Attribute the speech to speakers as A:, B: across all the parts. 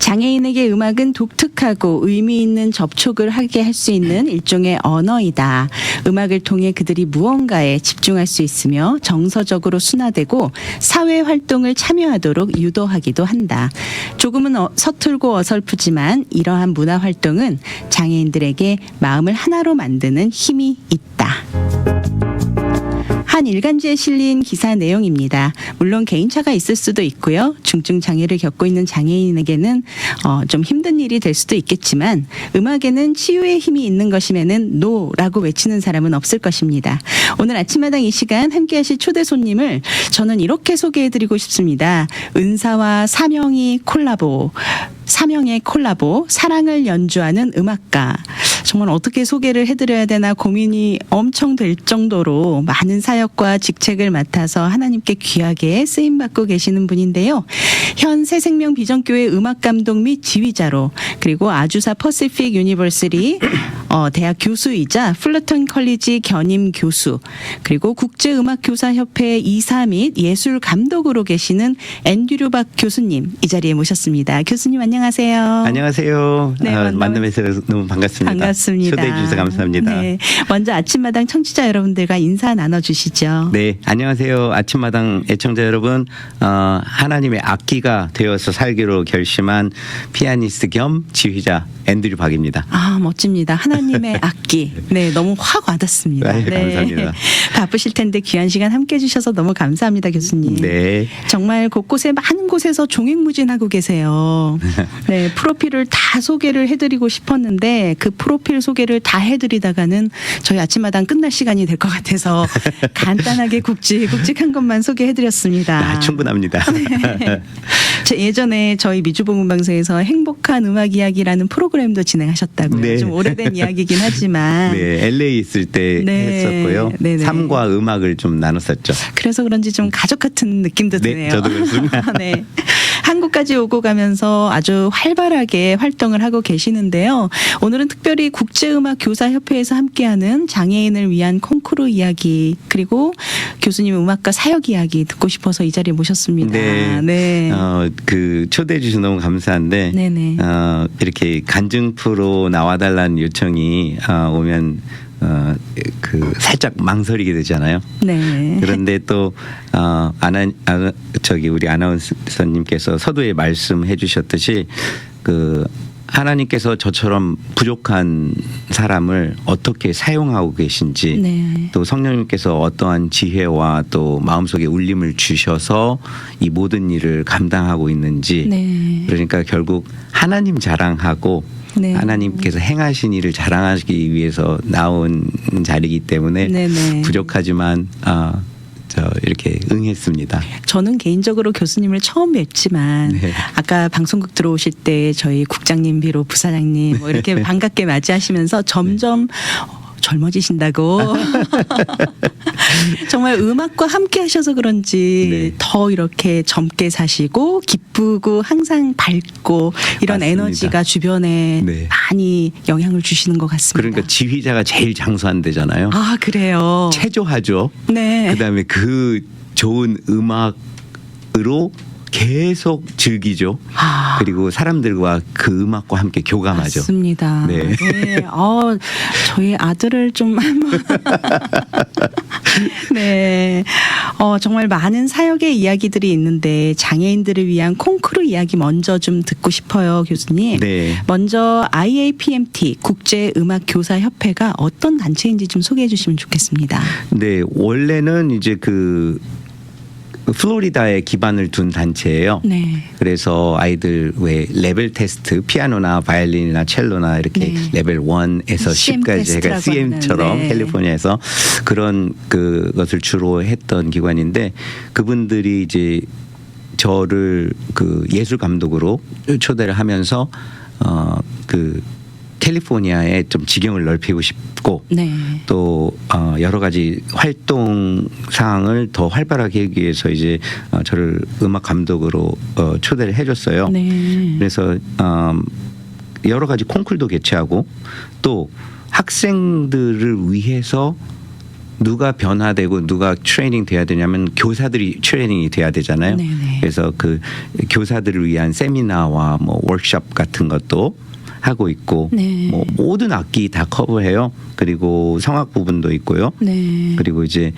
A: 장애인에게 음악은 독특하고 의미 있는 접촉을 하게 할 수 있는 일종의 언어이다. 음악을 통해 그들이 무언가에 집중할 수 있으며 정서적으로 순화되고 사회 활동을 참여하도록 유도하기도 한다. 조금은 서툴고 어설프지만 이러한 문화 활동은 장애인들에게 마음을 하나로 만드는 힘이 있다. 한 일간지에 실린 기사 내용입니다. 물론 개인차가 있을 수도 있고요. 중증 장애를 겪고 있는 장애인에게는 좀 힘든 일이 될 수도 있겠지만 음악에는 치유의 힘이 있는 것임에는 노라고 외치는 사람은 없을 것입니다. 오늘 아침마당 이 시간 함께하실 초대 손님을 저는 이렇게 소개해드리고 싶습니다. 은사와 사명의 콜라보, 사랑을 연주하는 음악가. 정말 어떻게 소개를 해드려야 되나 고민이 엄청 될 정도로 많은 사역과 직책을 맡아서 하나님께 귀하게 쓰임받고 계시는 분인데요. 현 새생명 비전교회 음악감독 및 지휘자로, 그리고 아주사 퍼시픽 유니버시티 대학 교수이자 플러턴 컬리지 견임 교수, 그리고 국제음악교사협회 이사 및 예술 감독으로 계시는 앤드류 박 교수님 이 자리에 모셨습니다. 교수님 안녕하세요.
B: 안녕하세요.
A: 네,
B: 만남에서 너무 반갑습니다.
A: 반갑습니다.
B: 초대해 주셔서 감사합니다.
A: 네, 먼저 아침마당 청취자 여러분들과 인사 나눠주시죠.
B: 네, 안녕하세요. 아침마당 애청자 여러분. 하나님의 악기가 되어서 살기로 결심한 피아니스트 겸 지휘자 앤드류 박입니다.
A: 아, 멋집니다. 하나님의 악기. 네, 너무 확 와닿습니다.
B: 네, 감사합니다.
A: 바쁘실 텐데 귀한 시간 함께 해주셔서 너무 감사합니다, 교수님.
B: 네.
A: 정말 곳곳에 많은 곳에서 종횡무진하고 계세요. 네, 프로필을 다 소개를 해드리고 싶었는데 그 프로필 소개를 다 해드리다가는 저희 아침마당 끝날 시간이 될 것 같아서 간단하게 굵직굵직한 것만 소개해드렸습니다.
B: 충분합니다.
A: 네. 예전에 저희 미주복음방송에서 행복한 음악 이야기라는 프로그램도 진행하셨다고요.
B: 네.
A: 좀 오래된 이야기긴 하지만.
B: 네, LA 있을 때
A: 네.
B: 했었고요.
A: 네네.
B: 삶과 음악을 좀 나눴었죠.
A: 그래서 그런지 좀 가족 같은 느낌도
B: 네,
A: 드네요.
B: 저도 그렇습니다.
A: 네. 한국까지 오고 가면서 아주 활발하게 활동을 하고 계시는데요. 오늘은 특별히 국제음악교사협회에서 함께하는 장애인을 위한 콩쿠르 이야기, 그리고 교수님 음악가 사역 이야기 듣고 싶어서 이 자리에 모셨습니다.
B: 네.
A: 네.
B: 그 초대해 주셔서 너무 감사한데
A: 네네.
B: 이렇게 간증 프로 나와달라는 요청이 오면 살짝 망설이게 되잖아요.
A: 네.
B: 그런데 또 우리 아나운서님께서 서두에 말씀해 주셨듯이 하나님께서 저처럼 부족한 사람을 어떻게 사용하고 계신지,
A: 네.
B: 또 성령님께서 어떠한 지혜와 또 마음속에 울림을 주셔서 이 모든 일을 감당하고 있는지,
A: 네.
B: 그러니까 결국 하나님 자랑하고
A: 네.
B: 하나님께서 행하신 일을 자랑하기 위해서 나온 자리이기 때문에
A: 네네.
B: 부족하지만 이렇게 응했습니다.
A: 저는 개인적으로 교수님을 처음 뵙지만
B: 네.
A: 아까 방송국 들어오실 때 저희 국장님 비로 부사장님 뭐 이렇게 반갑게 맞이하시면서 점점 젊어지신다고 정말 음악과 함께 하셔서 그런지
B: 네.
A: 더 이렇게 젊게 사시고 기쁘고 항상 밝고 이런
B: 맞습니다.
A: 에너지가 주변에
B: 네.
A: 많이 영향을 주시는 것 같습니다.
B: 그러니까 지휘자가 제일 장수한대잖아요.
A: 아, 그래요.
B: 체조하죠.
A: 네.
B: 그다음에 그 좋은 음악으로 계속 즐기죠.
A: 아.
B: 그리고 사람들과 그 음악과 함께 교감하죠.
A: 맞습니다.
B: 네.
A: 네. 저희 아들을 좀 한번. 네. 정말 많은 사역의 이야기들이 있는데 장애인들을 위한 콩쿠르 이야기 먼저 좀 듣고 싶어요, 교수님.
B: 네.
A: 먼저 IAPMT 국제음악교사협회가 어떤 단체인지 좀 소개해 주시면 좋겠습니다.
B: 네, 원래는 이제 플로리다에 기반을 둔 단체예요.
A: 네.
B: 그래서 아이들 왜 레벨 테스트, 피아노나 바이올린이나 첼로나 이렇게
A: 네.
B: 레벨 1에서
A: CM
B: 10까지 제가
A: 테스트라고
B: CM처럼
A: 하는, 네.
B: 캘리포니아에서 그런 그것을 주로 했던 기관인데, 그분들이 이제 저를 예술 감독으로 초대를 하면서 캘리포니아에 좀 지경을 넓히고 싶고,
A: 네.
B: 또 여러 가지 활동 사항을 더 활발하게 하기 위해서 이제 저를 음악 감독으로 초대를 해줬어요.
A: 네.
B: 그래서 여러 가지 콩쿨도 개최하고 또 학생들을 위해서 누가 변화되고 누가 트레이닝 돼야 되냐면 교사들이 트레이닝이 돼야 되잖아요.
A: 네네.
B: 그래서 그 교사들을 위한 세미나와 뭐 워크숍 같은 것도 하고 있고
A: 네.
B: 뭐 모든 악기 다 커버해요. 그리고 성악 부분도 있고요.
A: 네.
B: 그리고 이제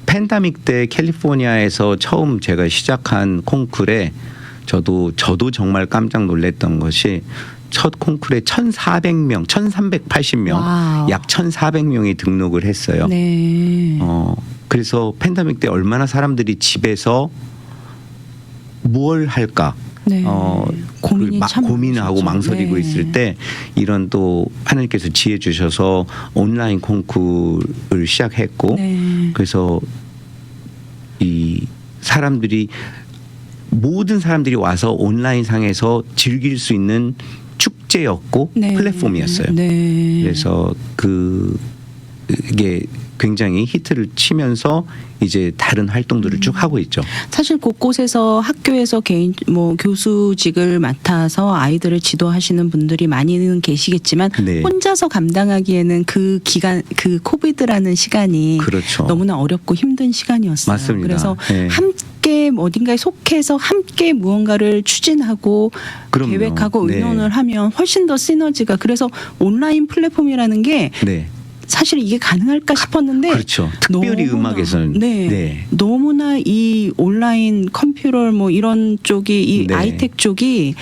B: 팬데믹 때 캘리포니아에서 처음 제가 시작한 콩쿨에 저도 정말 깜짝 놀랐던 것이 첫 콩쿨에 1,400명, 1,380명,
A: 와우.
B: 약 1,400명이 등록을 했어요.
A: 네.
B: 그래서 팬데믹 때 얼마나 사람들이 집에서 뭘 할까?
A: 네. 고민이 참
B: 고민하고
A: 많으셨죠.
B: 망설이고
A: 네.
B: 있을 때 이런 또 하나님께서 지혜 주셔서 온라인 콩쿠르를 시작했고
A: 네.
B: 그래서 이 사람들이 모든 사람들이 와서 온라인 상에서 즐길 수 있는 축제였고
A: 네.
B: 플랫폼이었어요.
A: 네.
B: 그래서 그게 굉장히 히트를 치면서 이제 다른 활동들을 쭉 하고 있죠.
A: 사실 곳곳에서 학교에서 개인 뭐 교수직을 맡아서 아이들을 지도하시는 분들이 많이는 계시겠지만
B: 네.
A: 혼자서 감당하기에는 그 기간 그 코비드라는 시간이
B: 그렇죠.
A: 너무나 어렵고 힘든 시간이었어요.
B: 맞습니다.
A: 그래서
B: 네.
A: 함께 어딘가에 속해서 함께 무언가를 추진하고
B: 그럼요.
A: 계획하고
B: 네.
A: 의논을 하면 훨씬 더 시너지가 그래서 온라인 플랫폼이라는 게
B: 네.
A: 사실 이게 가능할까 싶었는데
B: 그렇죠. 특별히
A: 너무나,
B: 음악에서는
A: 네, 너무나 이 온라인 컴퓨터 뭐 이런 쪽이 이
B: 네.
A: 아이텍 쪽이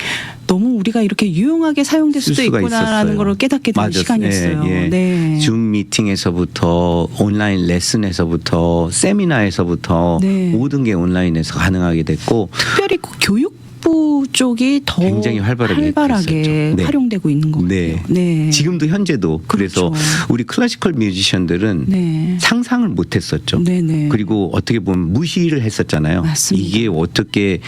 A: 너무 우리가 이렇게 유용하게 사용될
B: 쓸
A: 수도
B: 수가
A: 있구나라는
B: 있었어요.
A: 걸 깨닫게 되는
B: 맞았어요.
A: 시간이었어요.
B: 예, 예.
A: 네.
B: 줌 미팅에서부터 온라인 레슨에서부터 세미나에서부터
A: 네.
B: 모든 게 온라인에서 가능하게 됐고
A: 특별히 그 교육부 쪽이 더
B: 굉장히 활발하게 됐었죠. 네.
A: 활용되고 있는 것
B: 네.
A: 같아요. 네.
B: 지금도 현재도 그래서
A: 그렇죠.
B: 우리 클래시컬 뮤지션들은
A: 네.
B: 상상을 못했었죠.
A: 네네.
B: 그리고 어떻게 보면 무시를 했었잖아요.
A: 맞습니다.
B: 이게 어떻게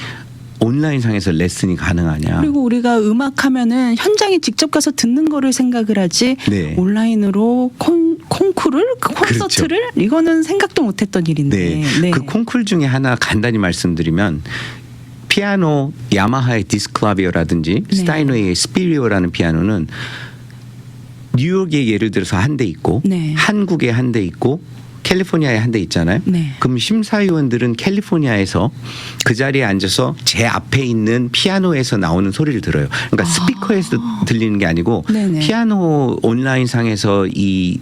B: 온라인상에서 레슨이 가능하냐.
A: 그리고 우리가 음악하면은 현장에 직접 가서 듣는 거를 생각을 하지
B: 네.
A: 온라인으로 콩쿠르를 콘서트를 이거는 생각도 못했던 일인데.
B: 네. 그 콩쿨 중에 하나 간단히 말씀드리면 피아노 야마하의 디스클라비오라든지
A: 네.
B: 스타이너의 스피리오라는 피아노는 뉴욕에 예를 들어서 한 대 있고
A: 네.
B: 한국에 한 대 있고 캘리포니아에 한 대 있잖아요.
A: 네.
B: 그럼 심사위원들은 캘리포니아에서 그 자리에 앉아서 제 앞에 있는 피아노에서 나오는 소리를 들어요. 그러니까 스피커에서 들리는 게 아니고
A: 네네.
B: 피아노 온라인상에서 이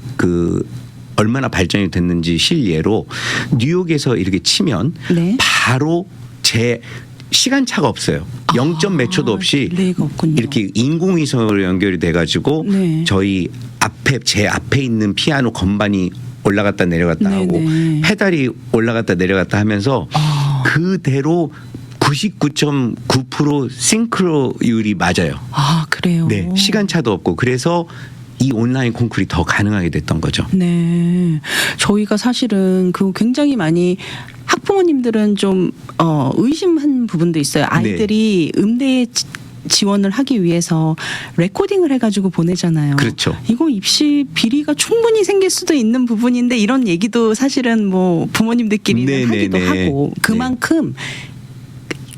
B: 얼마나 발전이 됐는지 실예로 뉴욕에서 이렇게 치면
A: 네.
B: 바로 제 시간차가 없어요. 0. 몇 초도 없이
A: 딜레이가 없군요.
B: 이렇게 인공위성으로 연결이 돼가지고
A: 네.
B: 저희 제 앞에 있는 피아노 건반이 올라갔다 내려갔다 하고
A: 네네.
B: 페달이 올라갔다 내려갔다 하면서 그대로 99.9% 싱크로율이 맞아요.
A: 아 그래요.
B: 네, 시간차도 없고 그래서 이 온라인 콩쿨이 더 가능하게 됐던 거죠.
A: 네, 저희가 사실은 그 굉장히 많이 학부모님들은 좀 의심한 부분도 있어요. 아이들이 음대 지원을 하기 위해서 레코딩을 해가지고 보내잖아요.
B: 그렇죠.
A: 이거 입시 비리가 충분히 생길 수도 있는 부분인데 이런 얘기도 사실은 뭐 부모님들끼리는
B: 네네네.
A: 하기도 하고 그만큼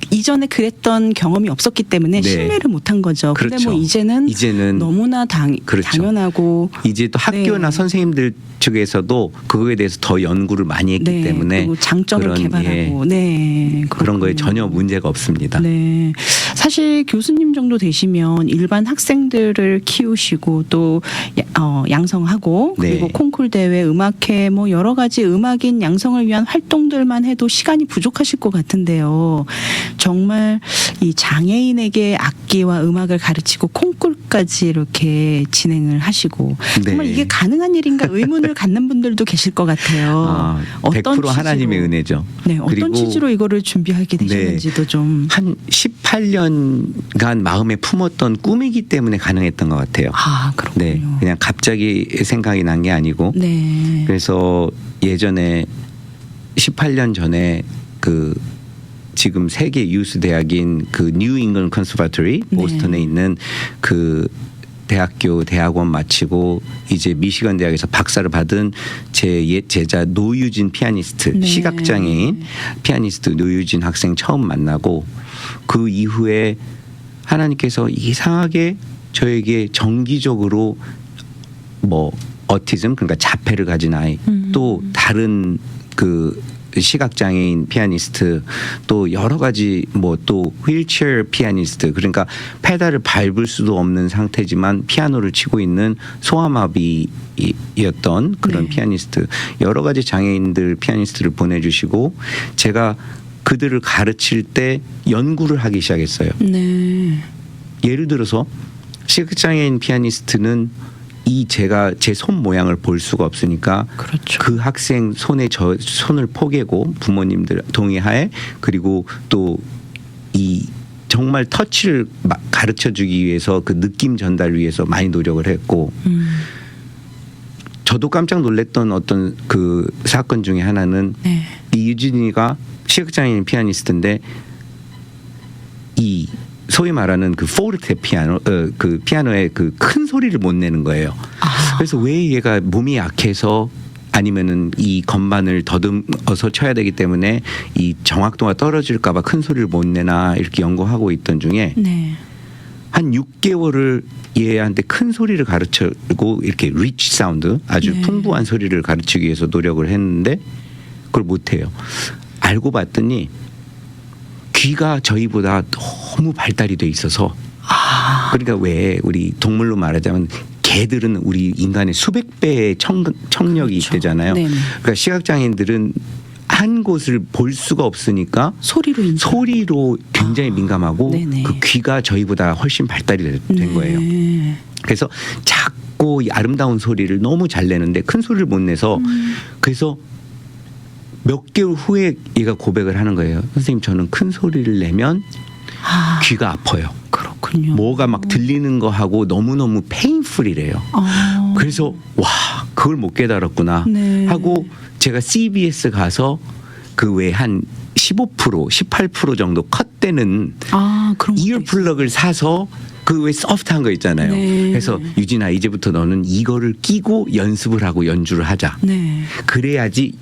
A: 이전에 그랬던 경험이 없었기 때문에
B: 네.
A: 신뢰를 못한 거죠. 근데
B: 그렇죠.
A: 뭐 이제는 너무나
B: 그렇죠.
A: 당연하고
B: 이제 또 학교나
A: 네.
B: 선생님들 측에서도 그거에 대해서 더 연구를 많이 했기
A: 네,
B: 때문에
A: 그리고 장점을
B: 그런,
A: 개발하고 네
B: 그런 거에
A: 그렇군요.
B: 전혀 문제가 없습니다.
A: 네, 사실 교수님 정도 되시면 일반 학생들을 키우시고 또 양성하고 그리고
B: 네.
A: 콩쿨 대회, 음악회 뭐 여러 가지 음악인 양성을 위한 활동들만 해도 시간이 부족하실 것 같은데요. 정말 이 장애인에게 악기와 음악을 가르치고 콩쿨까지 이렇게 진행을 하시고 정말
B: 네.
A: 이게 가능한 일인가 의문을 갖는 분들도 계실 것 같아요.
B: 100% 하나님의 은혜죠.
A: 네, 어떤
B: 그리고
A: 취지로 이거를 준비하게 되셨는지도 좀.
B: 한 18년간 마음에 품었던 꿈이기 때문에 가능했던 것 같아요.
A: 아, 그렇군요.
B: 네, 그냥 갑자기 생각이 난 게 아니고
A: 네.
B: 그래서 예전에 18년 전에 지금 세계 유수 대학인 뉴 잉글랜드 컨서버터리
A: 네.
B: 보스턴에 있는 대학원 마치고 이제 미시건 대학에서 박사를 받은 제 옛 제자 노유진 피아니스트
A: 네.
B: 시각장애인 피아니스트 노유진 학생 처음 만나고 그 이후에 하나님께서 이상하게 저에게 정기적으로 뭐 어티즘 그러니까 자폐를 가진 아이 또 다른 그 시각장애인 피아니스트 또 여러 가지 뭐 또 휠체어 피아니스트 그러니까 페달을 밟을 수도 없는 상태지만 피아노를 치고 있는 소아마비였던 그런
A: 네.
B: 피아니스트 여러 가지 장애인들 피아니스트를 보내주시고 제가 그들을 가르칠 때 연구를 하기 시작했어요.
A: 네.
B: 예를 들어서 시각장애인 피아니스트는 제가 제 손 모양을 볼 수가 없으니까
A: 그렇죠.
B: 그 학생 손에 저 손을 포개고 부모님들 동의하에 그리고 또 이 정말 터치를 가르쳐 주기 위해서 그 느낌 전달 위해서 많이 노력을 했고 저도 깜짝 놀랐던 어떤 그 사건 중에 하나는
A: 네.
B: 이 유진이가 시각장애인 피아니스트인데 이 소위 말하는 그 포르테 피아노 그 피아노의 그 큰 소리를 못 내는 거예요. 그래서 왜 얘가 몸이 약해서 아니면은 이 건반을 더듬어서 쳐야 되기 때문에 이 정확도가 떨어질까봐 큰 소리를 못 내나 이렇게 연구하고 있던 중에
A: 네.
B: 한 6개월을 얘한테 큰 소리를 가르치고 이렇게 리치 사운드 아주
A: 네.
B: 풍부한 소리를 가르치기 위해서 노력을 했는데 그걸 못해요. 알고 봤더니 귀가 저희보다 너무 발달이 돼 있어서 그러니까 왜 우리 동물로 말하자면 개들은 우리 인간의 수백 배의 청력이
A: 그렇죠.
B: 있대잖아요.
A: 네네.
B: 그러니까 시각장애인들은 한 곳을 볼 수가 없으니까
A: 소리로 인지.
B: 소리로 굉장히 민감하고
A: 네네.
B: 그 귀가 저희보다 훨씬 발달이 된
A: 네.
B: 거예요. 그래서 작고 이 아름다운 소리를 너무 잘 내는데 큰 소리를 못 내서 그래서 몇 개월 후에 얘가 고백을 하는 거예요. 선생님 저는 큰 소리를 내면 귀가 아파요.
A: 그렇군요.
B: 뭐가 막 들리는 거 하고 너무너무 페인풀이래요. 그래서 와 그걸 못 깨달았구나
A: 네.
B: 하고 제가 CBS 가서 그 외 한 15% 18% 정도 컷되는
A: 그런
B: 이어 플러그를 사서 그 왜 소프트한 거 있잖아요.
A: 네.
B: 그래서 유진아 이제부터 너는 이거를 끼고 연습을 하고 연주를 하자.
A: 네.
B: 그래야지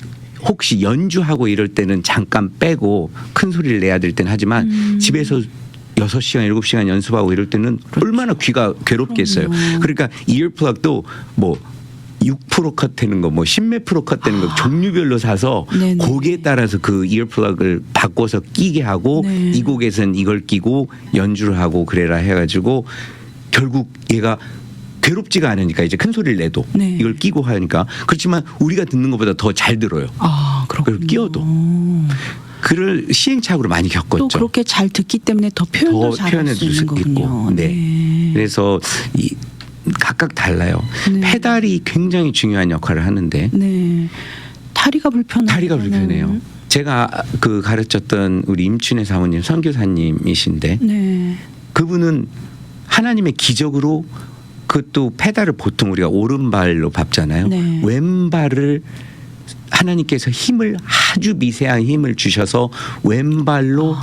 B: 혹시 연주하고 이럴 때는 잠깐 빼고 큰 소리를 내야 될 때는 하지만 집에서 6시간 7시간 연습하고 이럴 때는 얼마나 귀가 괴롭겠어요. 그러니까 이어플러그도 뭐 6% 컷되는 거, 뭐 10몇 프로 컷되는 거 종류별로 사서
A: 네네.
B: 곡에 따라서 그 이어플러그를 바꿔서 끼게 하고
A: 네.
B: 이 곡에선 이걸 끼고 연주를 하고 그래라 해가지고 결국 얘가 괴롭지가 않으니까 이제 큰 소리를 내도
A: 네.
B: 이걸 끼고 하니까 그렇지만 우리가 듣는 것보다 더 잘 들어요.
A: 그렇군요.
B: 그걸 끼워도. 그를 시행착오로 많이 겪었죠.
A: 또 그렇게 잘 듣기 때문에 더 표현도
B: 더
A: 잘할
B: 표현해
A: 수
B: 줄
A: 있는
B: 수
A: 거군요.
B: 있고. 네. 그래서 이 각각 달라요.
A: 네.
B: 페달이 굉장히 중요한 역할을 하는데
A: 네. 다리가 불편해요.
B: 다리가 불편해요. 제가 그 가르쳤던 우리 임춘혜 사모님 선교사님이신데
A: 네.
B: 그분은 하나님의 기적으로 그것도 페달을 보통 우리가 오른발로 밟잖아요.
A: 네.
B: 왼발을 하나님께서 힘을 아주 미세한 힘을 주셔서 왼발로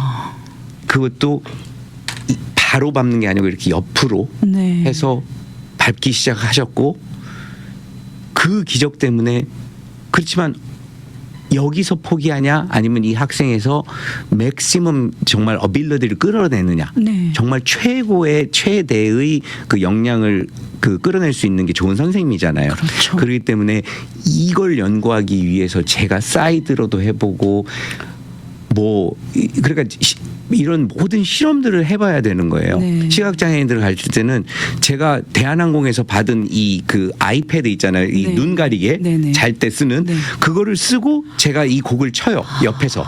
B: 그것도 바로 밟는 게 아니고 이렇게 옆으로
A: 네.
B: 해서 밟기 시작하셨고 그 기적 때문에 그렇지만 여기서 포기하냐 아니면 이 학생에서 맥시멈 정말 어빌러들을 끌어내느냐
A: 네.
B: 정말 최고의 최대의 그 역량을 그 끌어낼 수 있는 게 좋은 선생님이잖아요.
A: 그렇죠.
B: 그렇기 때문에 이걸 연구하기 위해서 제가 사이드로도 해보고 그러니까 이런 모든 실험들을 해봐야 되는 거예요.
A: 네.
B: 시각장애인들을 가르칠 때는 제가 대한항공에서 받은 이 그 아이패드 있잖아요. 이
A: 네.
B: 눈 가리개
A: 네네.
B: 잘 때 쓰는
A: 네.
B: 그거를 쓰고 제가 이 곡을 쳐요. 옆에서.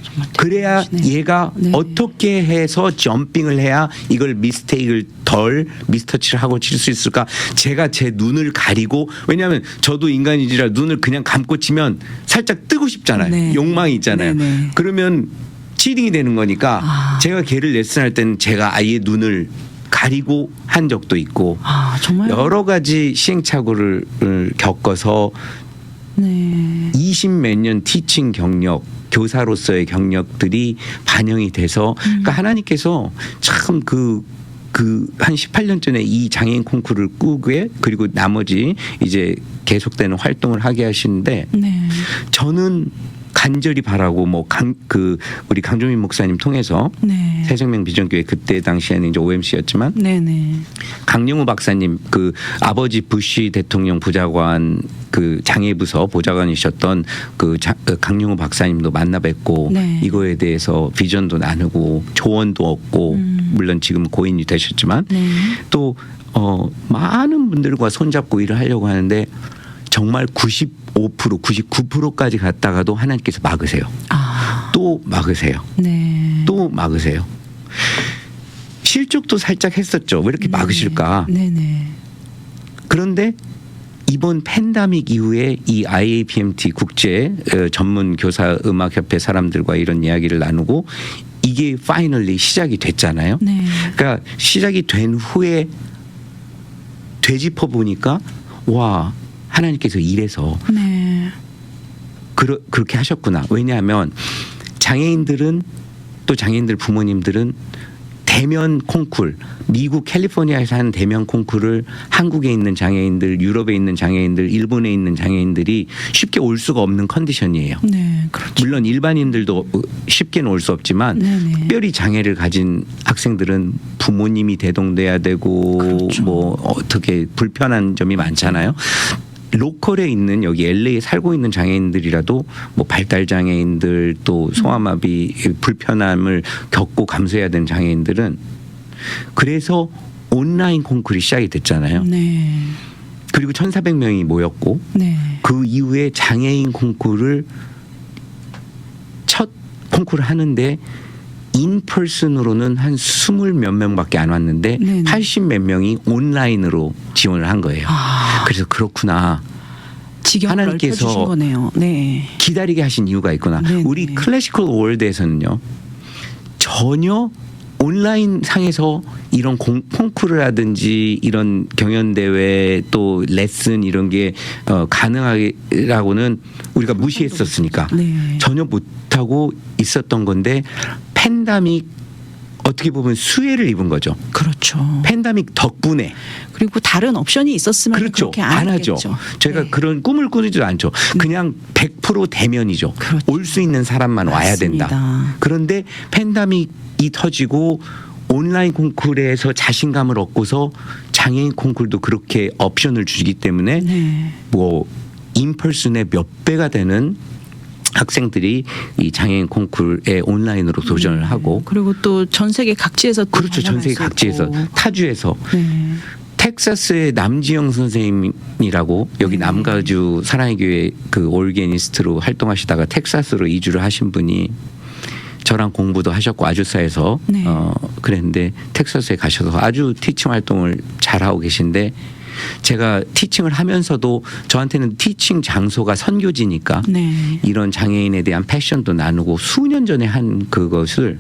A: 정말
B: 그래야
A: 대단하시네요.
B: 얘가
A: 네.
B: 어떻게 해서 점핑을 해야 이걸 미스테이크를 덜 미스터치를 하고 칠 수 있을까? 제가 제 눈을 가리고 왜냐하면 저도 인간이지라 눈을 그냥 감고 치면 살짝 뜨고 싶잖아요.
A: 네.
B: 욕망이 있잖아요.
A: 네네.
B: 그러면 치딩이 되는 거니까 제가 걔를 레슨할 때는 제가 아예 눈을 가리고 한 적도 있고
A: 정말
B: 여러 가지 시행착오를 겪어서
A: 네.
B: 20몇 년 티칭 경력, 교사로서의 경력들이 반영이 돼서 그러니까 하나님께서 참 한 18년 전에 이 장애인 콩쿠르를 꾸게 그리고 나머지 이제 계속되는 활동을 하게 하시는데
A: 네.
B: 저는 간절히 바라고 우리 강종민 목사님 통해서
A: 네.
B: 새생명 비전교회 그때 당시에는 이제 OMC였지만
A: 네네.
B: 강영우 박사님 그 아버지 부시 대통령 부자관 그 장애부서 보좌관이셨던 그 강영우 박사님도 만나 뵙고
A: 네.
B: 이거에 대해서 비전도 나누고 조언도 얻고 물론 지금 고인이 되셨지만
A: 네.
B: 또 많은 분들과 손잡고 일을 하려고 하는데 정말 95%, 99%까지 갔다가도 하나님께서 막으세요.
A: 아.
B: 또 막으세요.
A: 네.
B: 또 막으세요. 실족도 살짝 했었죠. 왜 이렇게 막으실까?
A: 네네.
B: 그런데 이번 팬데믹 이후에 이 IAPMT 국제 전문 교사 음악협회 사람들과 이런 이야기를 나누고 이게 파이널리 시작이 됐잖아요.
A: 네.
B: 그러니까 시작이 된 후에 되짚어 보니까 와 하나님께서 이래서
A: 네.
B: 그렇게 하셨구나. 왜냐하면 장애인들은 또 장애인들 부모님들은 대면 콩쿨, 미국 캘리포니아에서 하는 대면 콩쿨을 한국에 있는 장애인들, 유럽에 있는 장애인들, 일본에 있는 장애인들이 쉽게 올 수가 없는 컨디션이에요.
A: 네. 그렇죠.
B: 물론 일반인들도 쉽게는 올 수 없지만
A: 네네.
B: 특별히 장애를 가진 학생들은 부모님이 대동돼야 되고
A: 그렇죠.
B: 뭐 어떻게 불편한 점이 많잖아요. 로컬에 있는 여기 LA에 살고 있는 장애인들이라도 뭐 발달 장애인들 또 소아마비 불편함을 겪고 감수해야 되는 장애인들은 그래서 온라인 콩쿨이 시작이 됐잖아요.
A: 네.
B: 그리고 1,400명이 모였고
A: 네.
B: 그 이후에 장애인 콩쿨을 첫 콩쿨을 하는데 인펄슨으로는 한 20 몇 명밖에 안 왔는데
A: 네네.
B: 80 몇 명이 온라인으로 지원을 한 거예요. 그래서 그렇구나.
A: 직역을
B: 하나님께서
A: 넓혀주신 거네요. 네.
B: 기다리게 하신 이유가 있구나.
A: 네네.
B: 우리 클래시컬 월드에서는요. 전혀 온라인 상에서 이런 콩쿠르 라든지 이런 경연대회 또 레슨 이런 게 가능하라고는 우리가 무시했었으니까
A: 네.
B: 전혀 못하고 있었던 건데 팬데믹 어떻게 보면 수혜를 입은 거죠.
A: 그렇죠.
B: 팬데믹 덕분에.
A: 그리고 다른 옵션이 있었으면
B: 그렇죠.
A: 그렇게
B: 안
A: 하죠.
B: 하죠. 제가
A: 네.
B: 그런 꿈을 꾸지도 않죠. 그냥 100% 대면이죠.
A: 그렇죠.
B: 올 수 있는 사람만 와야
A: 맞습니다.
B: 된다. 그런데 팬데믹이 터지고 온라인 콩쿨에서 자신감을 얻고서 장애인 콩쿨도 그렇게 옵션을 주기 때문에
A: 네.
B: 뭐 인펄슨의 몇 배가 되는 학생들이 이 장애인 콩쿨에 온라인으로 도전을 하고
A: 그리고 또 전 세계 각지에서 또
B: 그렇죠. 전 세계
A: 발견할 수
B: 각지에서
A: 있고.
B: 타주에서
A: 네.
B: 텍사스의 남지영 선생님이라고 여기
A: 네.
B: 남가주 사랑의 교회 그 올게니스트로 활동하시다가 텍사스로 이주를 하신 분이 저랑 공부도 하셨고 아주사에서
A: 네.
B: 그랬는데 텍사스에 가셔서 아주 티칭 활동을 잘하고 계신데 제가 티칭을 하면서도 저한테는 티칭 장소가 선교지니까
A: 네.
B: 이런 장애인에 대한 패션도 나누고 수년 전에 한 그것을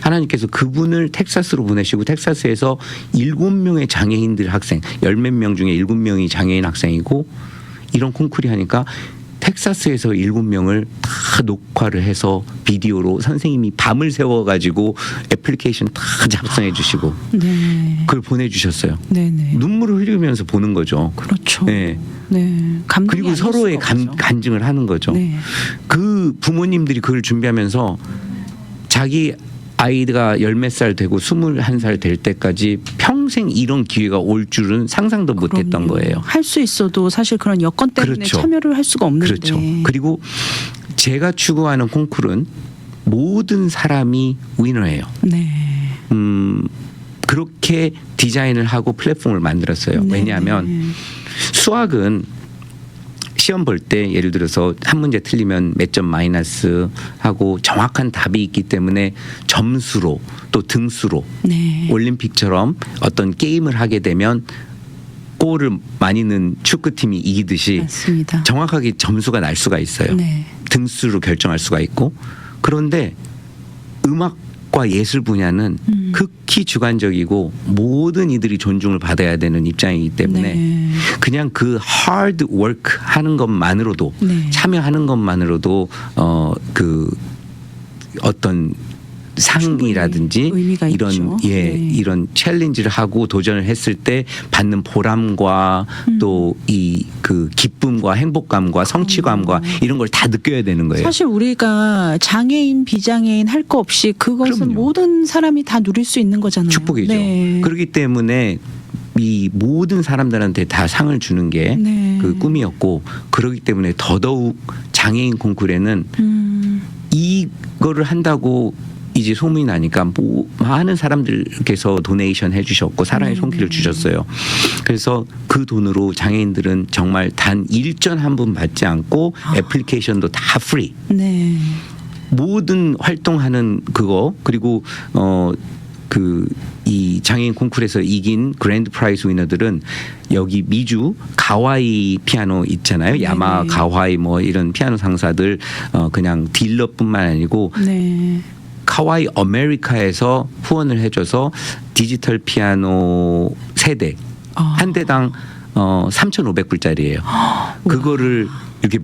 B: 하나님께서 그분을 텍사스로 보내시고 텍사스에서 7명의 장애인들 학생 10몇 명 중에 7명이 장애인 학생이고 이런 콩쿨이 하니까 텍사스에서 7명을 다 녹화를 해서 비디오로 선생님이 밤을 새워가지고 애플리케이션 다 작성해 주시고
A: 네.
B: 그걸 보내주셨어요.
A: 네네.
B: 눈물을 흘리면서 보는 거죠.
A: 그렇죠.
B: 네.
A: 네. 감동이
B: 그리고
A: 아닐
B: 서로의
A: 수가 없죠.
B: 간증을 하는 거죠.
A: 네.
B: 그 부모님들이 그걸 준비하면서 자기 아이가 10몇 살 되고 21살 될 때까지 평생 이런 기회가 올 줄은 상상도 못했던 거예요.
A: 할 수 있어도 사실 그런 여건 때문에
B: 그렇죠.
A: 참여를 할 수가 없는데.
B: 그렇죠. 그리고 제가 추구하는 콩쿨은 모든 사람이 위너예요.
A: 네.
B: 그렇게 디자인을 하고 플랫폼을 만들었어요.
A: 네.
B: 왜냐하면 수학은 시험 볼 때 예를 들어서 한 문제 틀리면 몇 점 마이너스 하고 정확한 답이 있기 때문에 점수로 또 등수로
A: 네.
B: 올림픽처럼 어떤 게임을 하게 되면 골을 많이 넣은 축구팀이 이기듯이
A: 맞습니다.
B: 정확하게 점수가 날 수가 있어요.
A: 네.
B: 등수로 결정할 수가 있고 그런데 음악과 예술 분야는 극히 주관적이고 모든 이들이 존중을 받아야 되는 입장이기 때문에
A: 네.
B: 그냥 그 hard work 하는 것만으로도
A: 네.
B: 참여하는 것만으로도 그 어떤 상이라든지
A: 의미가
B: 이런
A: 있죠.
B: 예
A: 네.
B: 이런 챌린지를 하고 도전을 했을 때 받는 보람과 또 이 그 기쁨과 행복감과 성취감과 이런 걸 다 느껴야 되는 거예요.
A: 사실 우리가 장애인, 비장애인 할 거 없이 그것은
B: 그럼요.
A: 모든 사람이 다 누릴 수 있는 거잖아요.
B: 축복이죠.
A: 네.
B: 그렇기 때문에 이 모든 사람들한테 다 상을 주는 게
A: 네.
B: 그 꿈이었고 그렇기 때문에 더더욱 장애인 콩쿠르에는 이거를 한다고 이제 소문이 나니까 많은 사람들께서 도네이션 해주셨고 사랑의 손길을 주셨어요. 그래서 그 돈으로 장애인들은 정말 단 일전 한 분 받지 않고 애플리케이션도 다 프리.
A: 네.
B: 모든 활동하는 그거 그리고 이 장애인 콩쿠르에서 이긴 그랜드 프라이즈 위너들은 여기 미주 가와이 피아노 있잖아요.
A: 네네.
B: 야마 가와이 뭐 이런 피아노 상사들 그냥 딜러뿐만 아니고
A: 네.
B: 카와이 아메리카에서 후원을 해줘서 디지털 피아노 세대 한 대당 3,500불짜리예요. 그거를 이렇게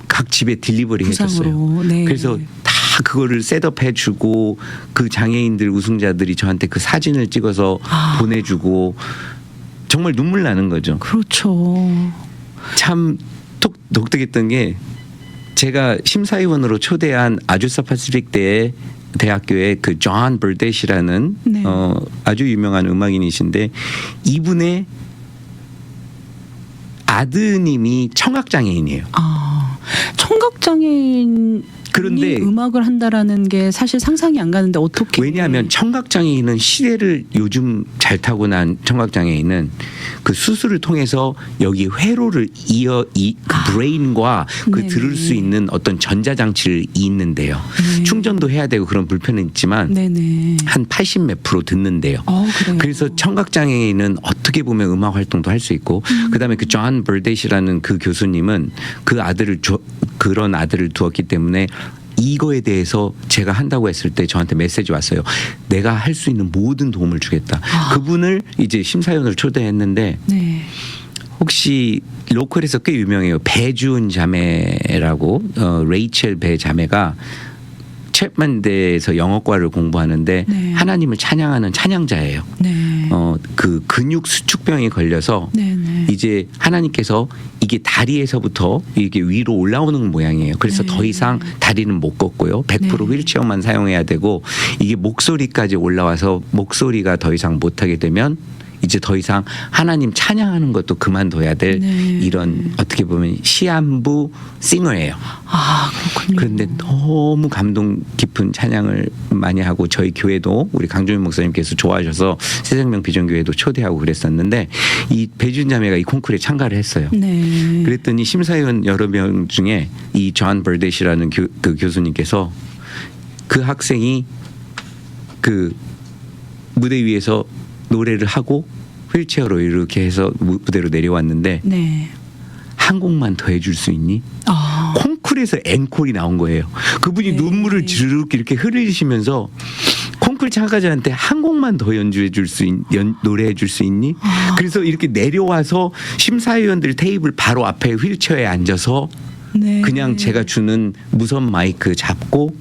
B: 각 집에 딜리버리 해줬어요.
A: 부상으로. 네.
B: 그래서 다 그거를 셋업해주고 그 장애인들 우승자들이 저한테 그 사진을 찍어서 보내주고 정말 눈물 나는 거죠.
A: 그렇죠.
B: 참 독특했던 게 제가 심사위원으로 초대한 아주사 파시픽 대학교의 그 존 버댓이라는
A: 네.
B: 아주 유명한 음악인이신데 이분의 아드님이 청각장애인이에요.
A: 청각장애인
B: 그런데
A: 음악을 한다라는 게 사실 상상이 안 가는데 어떻게?
B: 왜냐하면 청각장애인은 시대를 요즘 잘 타고 난 청각장애인은 그 수술을 통해서 여기 회로를 그 브레인과 그
A: 네네.
B: 들을 수 있는 어떤 전자장치를 있는데요.
A: 네.
B: 충전도 해야 되고 그런 불편은 있지만
A: 네네.
B: 한 80 몇 프로 듣는데요.
A: 그래요.
B: 그래서 청각장애인은 어떻게 보면 음악 활동도 할 수 있고 그다음에 그 존 버댓이라는 그 교수님은 그 아들을 그런 아들을 두었기 때문에 이거에 대해서 제가 한다고 했을 때 저한테 메시지 왔어요. 내가 할 수 있는 모든 도움을 주겠다. 그분을 이제 심사위원으로 초대했는데
A: 네.
B: 혹시 로컬에서 꽤 유명해요. 배준 자매라고 레이첼 배 자매가 챕만대에서 영어과를 공부하는데
A: 네.
B: 하나님을 찬양하는 찬양자예요.
A: 네.
B: 그 근육 수축병에 걸려서
A: 네네.
B: 이제 하나님께서 이게 다리에서부터 이게 위로 올라오는 모양이에요. 그래서
A: 네.
B: 더 이상 다리는 못 걷고요. 100%
A: 네.
B: 휠체어만 사용해야 되고 이게 목소리까지 올라와서 목소리가 더 이상 못하게 되면 이제 더 이상 하나님 찬양하는 것도 그만둬야 될
A: 네.
B: 이런 어떻게 보면 시한부 싱어예요.
A: 그렇군요.
B: 그런데 너무 감동 깊은 찬양을 많이 하고 저희 교회도 우리 강종윤 목사님께서 좋아하셔서 새생명 비전교회도 초대하고 그랬었는데 이 배준 자매가 이 콩쿠르에 참가를 했어요.
A: 네.
B: 그랬더니 심사위원 여러 명 중에 이 존 버댓이라는 그 교수님께서 그 학생이 그 무대 위에서 노래를 하고 휠체어로 이렇게 해서 무대로 내려왔는데
A: 네.
B: 한 곡만 더 해줄 수 있니? 콩쿠르에서 앵콜이 나온 거예요. 그분이
A: 네.
B: 눈물을 주르륵 이렇게 흐르시면서 콩쿠르 참가자한테 한 곡만 더 연주해 줄 수 노래해 줄 수 있니? 그래서 이렇게 내려와서 심사위원들 테이블 바로 앞에 휠체어에 앉아서
A: 네.
B: 그냥 제가 주는 무선 마이크 잡고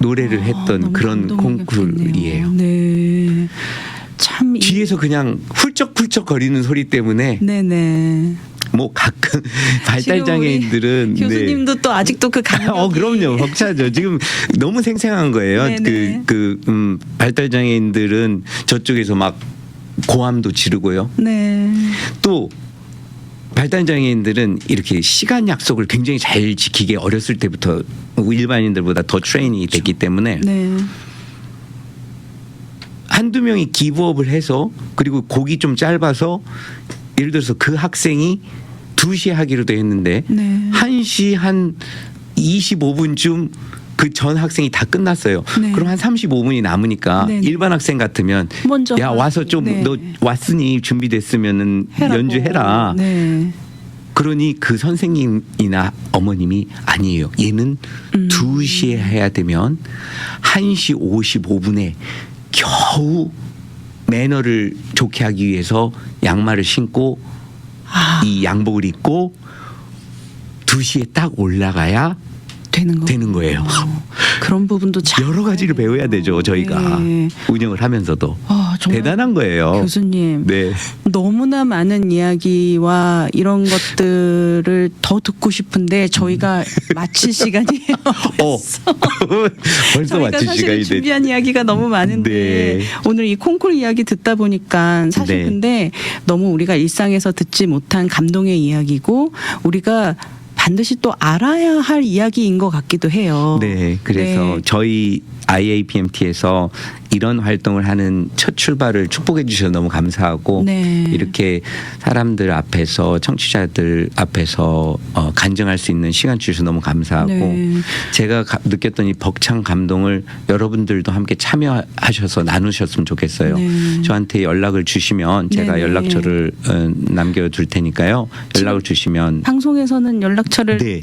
B: 노래를 했던
A: 너무
B: 그런
A: 감동이겠네요.
B: 콩쿠르이에요.
A: 네. 참
B: 뒤에서 그냥 훌쩍훌쩍 거리는 소리 때문에
A: 네네.
B: 뭐 가끔 발달 장애인들은
A: 교수님도 또 아직도 그 감격이
B: 그럼요 벅차죠. 지금 너무 생생한 거예요.
A: 네네.
B: 발달 장애인들은 저쪽에서 막 고함도 지르고요.
A: 네.
B: 또 발달 장애인들은 이렇게 시간 약속을 굉장히 잘 지키게 어렸을 때부터 일반인들보다 더 트레이닝이 됐기 때문에
A: 네.
B: 한두 명이 기브업을 해서 그리고 곡이 좀 짧아서 예를 들어서 그 학생이 2시에 하기로 돼 있는데
A: 네.
B: 1시 한 25분쯤 그 전 학생이 다 끝났어요.
A: 네.
B: 그럼 한 35분이 남으니까
A: 네네.
B: 일반 학생 같으면
A: 먼저
B: 야 와서 좀
A: 네.
B: 너 왔으니 준비됐으면은
A: 해라고.
B: 연주해라.
A: 네.
B: 그러니 그 선생님이나 어머님이 아니에요. 얘는 2시에 해야 되면 1시 55분에 겨우 매너를 좋게 하기 위해서 양말을 신고 이 양복을 입고 2시에 딱 올라가야
A: 되는
B: 되는 거예요.
A: 그런 부분도 참
B: 여러 가지를 배워야 되죠. 저희가
A: 네.
B: 운영을 하면서도
A: 정말
B: 대단한 거예요.
A: 교수님
B: 네.
A: 너무나 많은 이야기와 이런 것들을 더 듣고 싶은데 저희가 마칠 시간이에요.
B: 벌써
A: 저희가
B: 마칠
A: 사실
B: 시간이 됐.
A: 준비한 이야기가 너무 많은데
B: 네.
A: 오늘 이 콩쿨 이야기 듣다 보니까 사실
B: 네.
A: 근데 너무 우리가 일상에서 듣지 못한 감동의 이야기고 우리가 반드시 또 알아야 할 이야기인 것 같기도 해요.
B: 네, 그래서
A: 네.
B: 저희 IAPMT에서 이런 활동을 하는 첫 출발을 축복해 주셔서 너무 감사하고
A: 네.
B: 이렇게 사람들 앞에서 청취자들 앞에서 간증할 수 있는 시간 주셔서 너무 감사하고
A: 네.
B: 제가 느꼈던 이 벅찬 감동을 여러분들도 함께 참여하셔서 나누셨으면 좋겠어요.
A: 네.
B: 저한테 연락을 주시면 제가
A: 네네.
B: 연락처를 남겨둘 테니까요. 연락을 주시면
A: 방송에서는 연락처를
B: 네.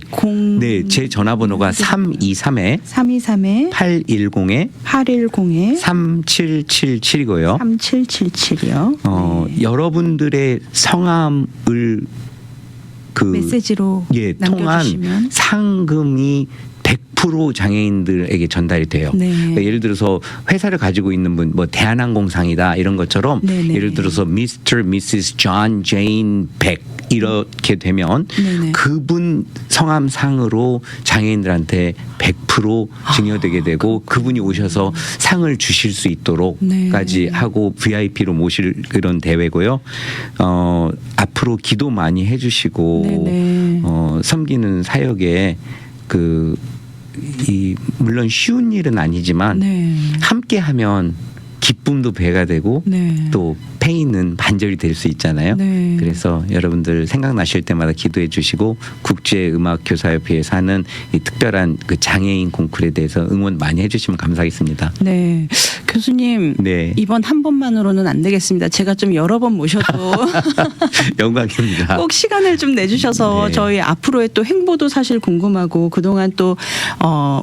B: 네, 제 전화번호가 323에
A: 323에
B: 810에
A: 810에
B: 3777이고요.
A: 3777이요.
B: 여러분들의 성함을
A: 메시지로
B: 통한
A: 남겨주시면
B: 상금이 100% 장애인들에게 전달이 돼요.
A: 네.
B: 그러니까 예를 들어서 회사를 가지고 있는 분, 뭐 대한항공상이다 이런 것처럼
A: 네네.
B: 예를 들어서 Mr. Mrs. John Jane Beck 이렇게 되면
A: 네네.
B: 그분 성함상으로 장애인들한테 100% 증여되게 되고 그분이 오셔서 상을 주실 수 있도록까지
A: 네.
B: 하고 VIP로 모실 그런 대회고요. 앞으로 기도 많이 해주시고
A: 네네.
B: 섬기는 사역에 물론 쉬운 일은 아니지만
A: 네.
B: 함께하면 기쁨도 배가 되고
A: 네.
B: 또 페인은 반절이 될 수 있잖아요.
A: 네.
B: 그래서 여러분들 생각나실 때마다 기도해 주시고 국제음악교사협회에서 하는 이 특별한 그 장애인 콩쿨에 대해서 응원 많이 해주시면 감사하겠습니다.
A: 네. 교수님
B: 네.
A: 이번 한 번만으로는 안 되겠습니다. 제가 좀 여러 번 모셔도
B: 영광입니다.
A: 꼭 시간을 좀 내주셔서
B: 네.
A: 저희 앞으로의 또 행보도 사실 궁금하고 그동안 또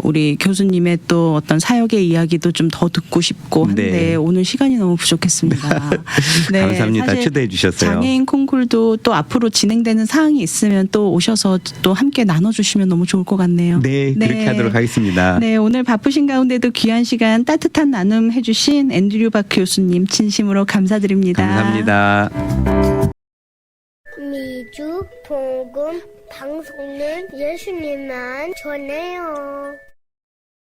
A: 우리 교수님의 또 어떤 사역의 이야기도 좀 더 듣고 싶고 한데
B: 네.
A: 오늘 시간이 너무 부족했습니다. 네,
B: 감사합니다.
A: 사실
B: 초대해 주셨어요.
A: 장애인 콩쿨도 또 앞으로 진행되는 사항이 있으면 또 오셔서 또 함께 나눠주시면 너무 좋을 것 같네요.
B: 네, 그렇게 하도록 하겠습니다.
A: 네, 오늘 바쁘신 가운데도 귀한 시간 따뜻한 나눔 해주신 앤드류 박 교수님 진심으로 감사드립니다.
B: 감사합니다.
C: 미주 복음 방송은 예수님만 전해요.